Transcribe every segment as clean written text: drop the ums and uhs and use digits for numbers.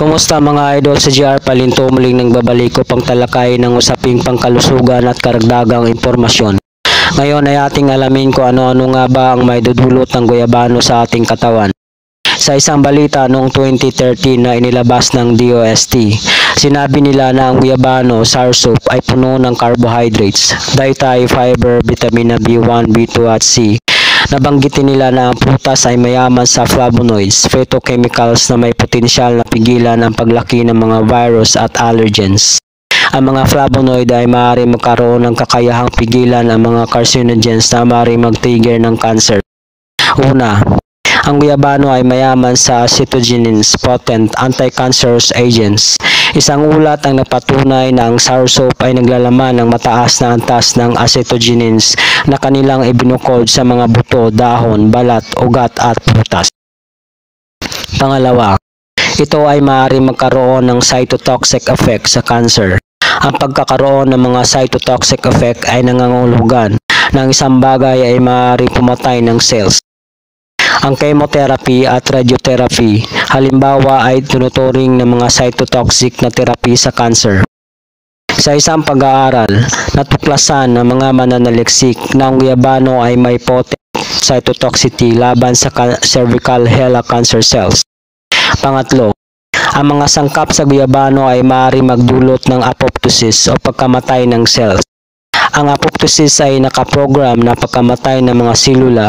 Kumusta mga idol, sa GR Palinto muling nagbabalik ko pang talakay ng usaping pangkalusugan at karagdagang impormasyon. Ngayon ay ating alamin kung ano-ano nga ba ang may dudulot ng guyabano sa ating katawan. Sa isang balita noong 2013 na inilabas ng DOST, sinabi nila na ang guyabano soursop ay puno ng carbohydrates, dietary fiber, vitamina B1, B2 at C. Nabanggitin nila na ang prutas ay mayaman sa flavonoids, phytochemicals na may potensyal na pigilan ang paglaki ng mga virus at allergens. Ang mga flavonoid ay maaaring magkaroon ng kakayahang pigilan ang mga carcinogens na maaaring mag-trigger ng cancer. Una, ang guyabano ay mayaman sa acetogenins, potent anti-cancerous agents. Isang ulat ang nagpatunay na ang soursop ay naglalaman ng mataas na antas ng acetogenins na kanilang ibinukod sa mga buto, dahon, balat, ugat at prutas. Pangalawa, ito ay maaaring magkaroon ng cytotoxic effect sa cancer. Ang pagkakaroon ng mga cytotoxic effect ay nangangahulugan na ang isang bagay ay maaaring pumatay ng cells. Ang chemotherapy at radiotherapy, halimbawa, ay tinuturing ng mga cytotoxic na therapy sa cancer. Sa isang pag-aaral, natuklasan ng mga mananaliksik na ang guyabano ay may potent cytotoxicity laban sa cervical HeLa cancer cells. Pangatlo, ang mga sangkap sa guyabano ay maaaring magdulot ng apoptosis o pagkamatay ng cells. Ang apoptosis ay nakaprogram na pagkamatay ng mga selula.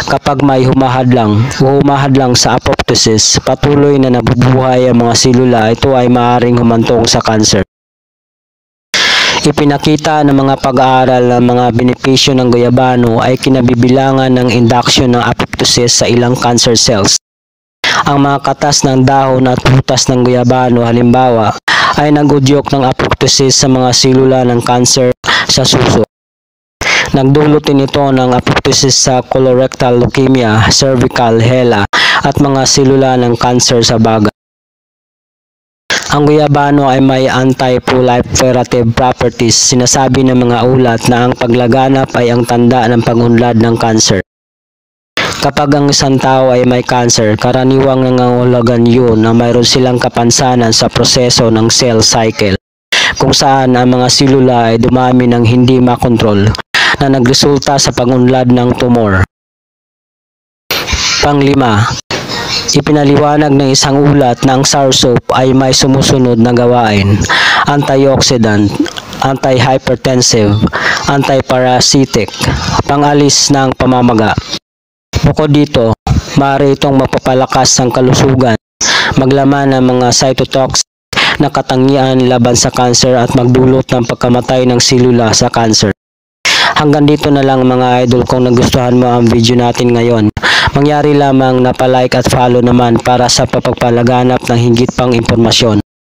Kapag may humahadlang sa apoptosis, patuloy na nabubuhay ang mga selula, ito ay maaaring humantong sa cancer. Ipinakita ng mga pag-aaral ng mga benepisyo ng guyabano ay kinabibilangan ng induction ng apoptosis sa ilang cancer cells. Ang mga katas ng dahon at prutas ng guyabano, halimbawa, ay nagudyok ng apoptosis sa mga selula ng cancer sa suso. Nagdulot din ito ng apoptosis sa colorectal leukemia, cervical HeLa at mga selula ng cancer sa baga. Ang guyabano ay may anti-proliferative properties. Sinasabi ng mga ulat na ang paglaganap ay ang tanda ng pag-unlad ng cancer. Kapag ang isang tao ay may cancer, karaniwang nangangahulugan yun na mayroon silang kapansanan sa proseso ng cell cycle, kung saan ang mga selula ay dumami ng hindi makontrol, na nagresulta sa pag-unlad ng tumor. Panglima, ipinaliwanag ng isang ulat na ang soursop ay may sumusunod na gawain: antioxidant, antihypertensive, antiparasitic, pangalis ng pamamaga. Bukod dito, maaari itong magpapalakas ng kalusugan, maglaman ng mga cytotoxic na katangian laban sa cancer at magdulot ng pagkamatay ng selula sa cancer. Hanggang dito na lang mga idol. Kung nagustuhan mo ang video natin ngayon, mangyari lamang na pa-like at follow naman para sa papagpalaganap ng higit pang impormasyon.